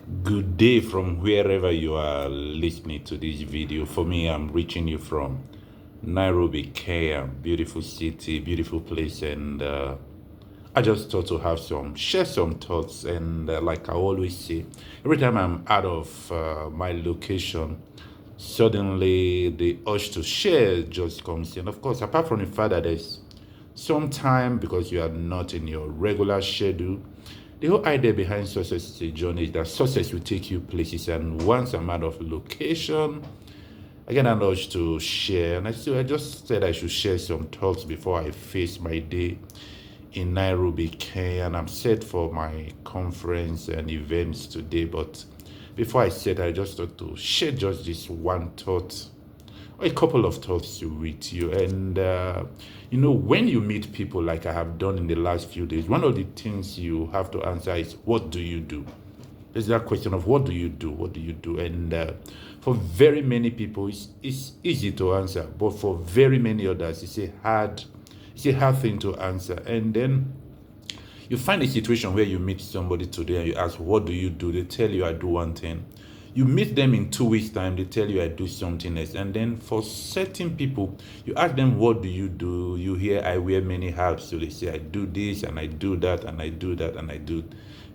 Good day from wherever you are listening to this video. For me, I'm reaching you from Nairobi, Kenya. Beautiful city, beautiful place, and I just thought to share some thoughts. And like I always say, every time I'm out of my location, suddenly the urge to share just comes in. Of course, apart from the fact that there's some time because you are not in your regular schedule. The whole idea behind success is a journey is that success will take you places, and once I'm out of location, I get an urge to share. And I just said I should share some thoughts before I face my day in Nairobi, Kenya. And I'm set for my conference and events today. But before I said, I just thought to share just this one thought, a couple of thoughts to with you. And, when you meet people like I have done in the last few days, one of the things you have to answer is, what do you do? There's that question of what do you do? What do you do? And for very many people, it's easy to answer. But for very many others, it's a hard thing to answer. And then you find a situation where you meet somebody today and you ask, what do you do? They tell you, I do one thing. You meet them in 2 weeks' time, they tell you, I do something else. And then for certain people, you ask them, what do you do? You hear, I wear many hats. So they say, I do this and I do that and I do that and I do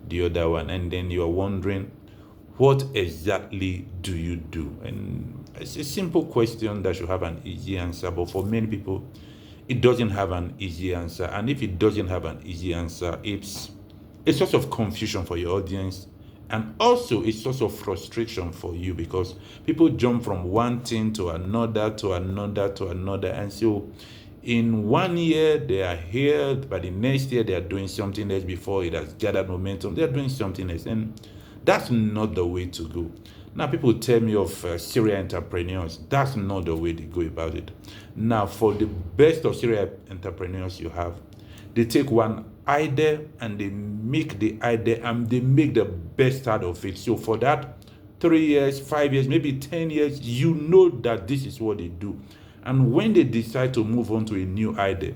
the other one. And then you're wondering, what exactly do you do? And it's a simple question that should have an easy answer. But for many people, it doesn't have an easy answer. And if it doesn't have an easy answer, it's a source of confusion for your audience and also a source of frustration for you because people jump from one thing to another to another to another. And so in 1 year, they are here. By the next year, they are doing something else. Before it has gathered momentum, they're doing something else. And that's not the way to go. Now, people tell me of serial entrepreneurs. That's not the way they go about it. Now, for the best of serial entrepreneurs you have, they take one idea and they make the idea and they make the best out of it. So for that 3 years, 5 years, maybe 10 years, you know that this is what they do. And when they decide to move on to a new idea,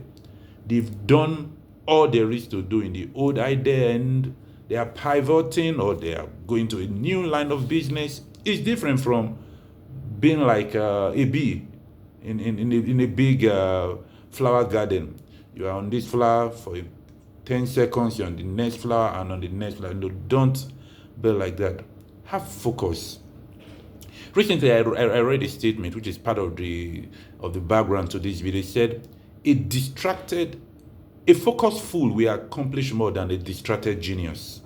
they've done all there is to do in the old idea and they are pivoting or they are going to a new line of business. It's different from being like a bee in a big flower garden. You are on this flower for 10 seconds, you're on the next flower and on the next flower. No, don't be like that. Have focus. Recently, I read a statement which is part of the background to this video. It said, a focused fool will accomplish more than a distracted genius.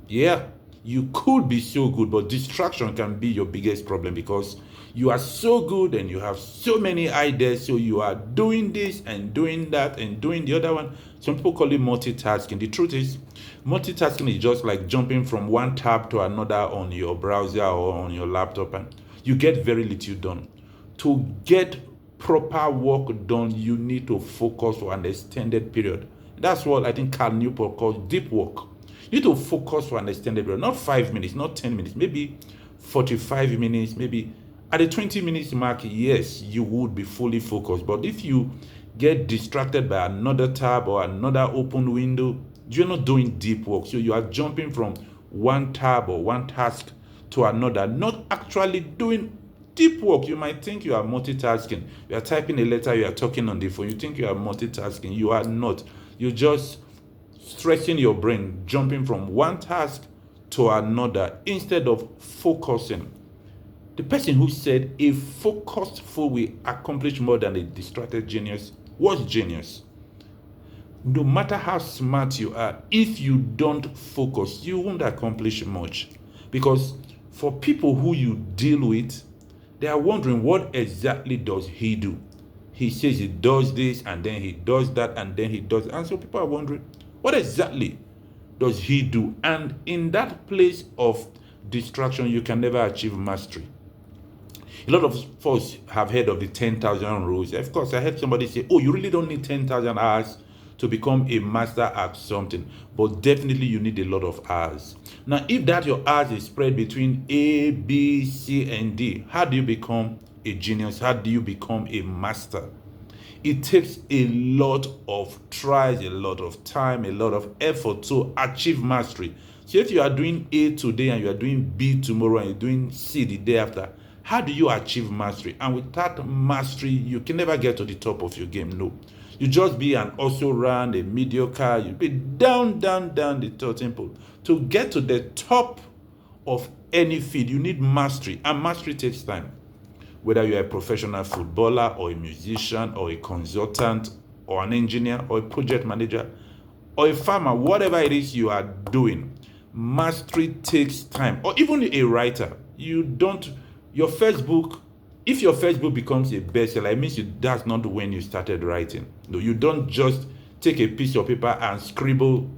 Yeah, you could be so good, but distraction can be your biggest problem because you are so good and you have so many ideas. So you are doing this and doing that and doing the other one. Some people call it multitasking. The truth is, multitasking is just like jumping from one tab to another on your browser or on your laptop, and you get very little done. To get proper work done, you need to focus for an extended period. That's what I think Carl Newport calls deep work. You need to focus for an extended period, not 5 minutes, not 10 minutes, maybe 45 minutes, maybe at the 20 minutes mark, yes, you would be fully focused. But if you get distracted by another tab or another open window, you're not doing deep work. So you are jumping from one tab or one task to another, not actually doing deep work. You might think you are multitasking. You are typing a letter, you are talking on the phone. You think you are multitasking. You are not. You're just stretching your brain, jumping from one task to another instead of focusing. The person who said a focused fool will accomplish more than a distracted genius was genius. No matter how smart you are, if you don't focus, you won't accomplish much. Because for people who you deal with, they are wondering, what exactly does he do? He says he does this and then he does that and then he does. And so people are wondering, what exactly does he do? And in that place of distraction, you can never achieve mastery. A lot of us have heard of the 10,000 rules. Of course, I heard somebody say, oh, you really don't need 10,000 hours to become a master at something. But definitely you need a lot of hours. Now, if that your hours is spread between A, B, C, and D, how do you become a genius? How do you become a master? It takes a lot of tries, a lot of time, a lot of effort to achieve mastery. So if you are doing A today and you are doing B tomorrow and you're doing C the day after, how do you achieve mastery? And without mastery, you can never get to the top of your game. No. You just be an also ran, a mediocre, you be down, down, down the totem pole. To get to the top of any field, you need mastery, and mastery takes time. Whether you're a professional footballer or a musician or a consultant or an engineer or a project manager or a farmer, whatever it is you are doing, mastery takes time. Or even a writer, you don't, your first book, if your first book becomes a bestseller, it means that's not when you started writing. No, you don't just take a piece of paper and scribble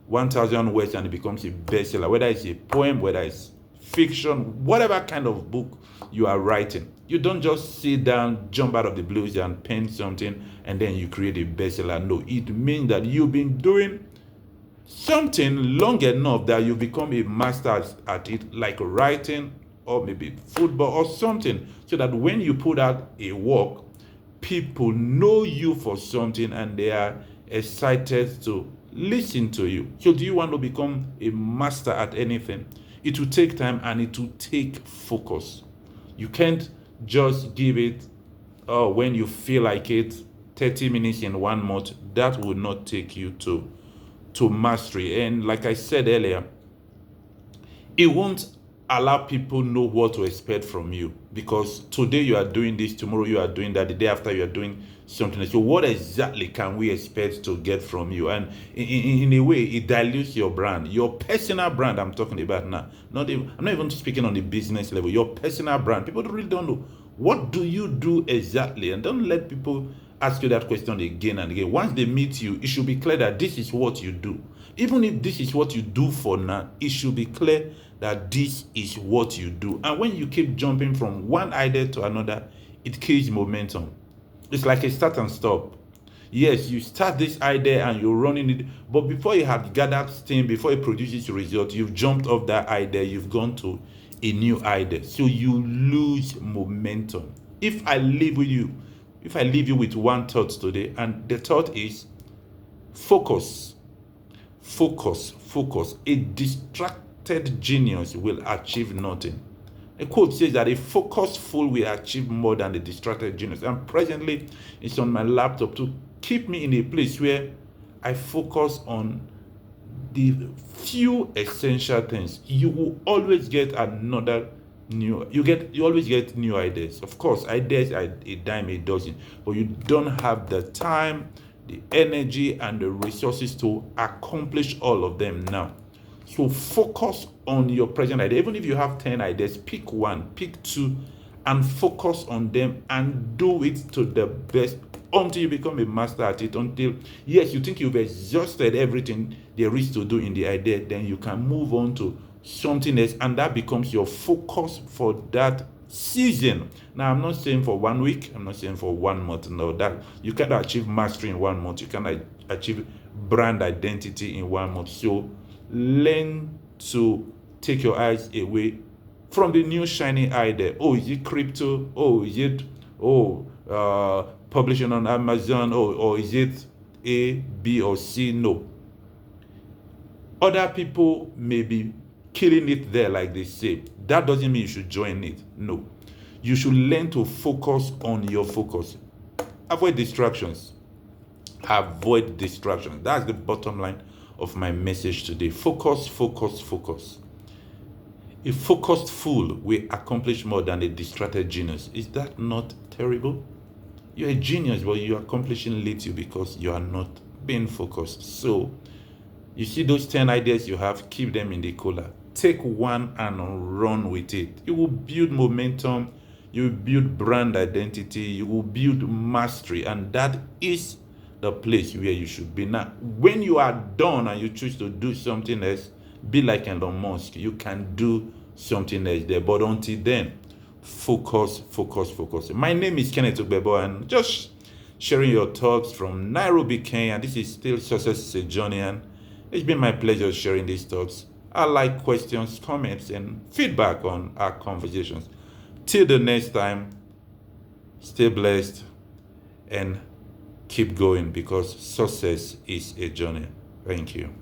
1,000 words and it becomes a bestseller, whether it's a poem, whether it's fiction, whatever kind of book you are writing. You don't just sit down, jump out of the blues and pen something and then you create a bestseller. No, it means that you've been doing something long enough that you become a master at it, like writing or maybe football or something, so that when you put out a work, people know you for something and they are excited to listen to you. So do you want to become a master at anything? It will take time and it will take focus. You can't just give it when you feel like it, 30 minutes in 1 month. That will not take you to mastery. And like I said earlier, it won't allow people know what to expect from you, because today you are doing this, tomorrow you are doing that, the day after you are doing something else. So what exactly can we expect to get from you? And in a way, it dilutes your brand, your personal brand. I'm talking about now. I'm not even speaking on the business level. Your personal brand. People really don't know, what do you do exactly? And don't let people ask you that question again and again. Once they meet you, it should be clear that this is what you do. Even if this is what you do for now, it should be clear that this is what you do. And when you keep jumping from one idea to another, it kills momentum. It's like a start and stop. Yes, you start this idea and you're running it, but before you have gathered steam, before it produces result, you've jumped off that idea, you've gone to a new idea. So you lose momentum. If I leave you with one thought today, and the thought is focus, focus, focus. A distracted genius will achieve nothing. A quote says that a focused fool will achieve more than a distracted genius. And presently, it's on my laptop to keep me in a place where I focus on the few essential things. You will always get another new. You always get new ideas. Of course, ideas are a dime a dozen, but you don't have the time, the energy, and the resources to accomplish all of them now. So focus on your present idea. Even if you have 10 ideas, pick one, pick two, and focus on them and do it to the best until you become a master at it. Until, yes, you think you've exhausted everything there is to do in the idea, then you can move on to something else, and that becomes your focus for that season. Now, I'm not saying for 1 week, I'm not saying for 1 month. No, that you cannot achieve mastery in 1 month. You cannot achieve brand identity in 1 month. So learn to take your eyes away from the new shiny idea. Oh, is it crypto? Oh, is it publishing on Amazon? Or is it A, B, or C? No. Other people may be killing it there, like they say. That doesn't mean you should join it. No. You should learn to focus on your focus. Avoid distractions. Avoid distractions. That's the bottom line of my message today. Focus, focus, focus. A focused fool will accomplish more than a distracted genius. Is that not terrible? You're a genius, but you're accomplishing little because you are not being focused. So, you see those 10 ideas you have, keep them in the cooler. Take one and run with it. You will build momentum, you will build brand identity, you will build mastery, and that is the place where you should be. Now, when you are done and you choose to do something else, be like Elon Musk. You can do something else there. But until then, focus, focus, focus. My name is Kenneth Ugbebo, and just sharing your thoughts from Nairobi, Kenya. This is still Success is a Journey, and it's been my pleasure sharing these thoughts. I like questions, comments, and feedback on our conversations. Till the next time, stay blessed and keep going, because success is a journey. Thank you.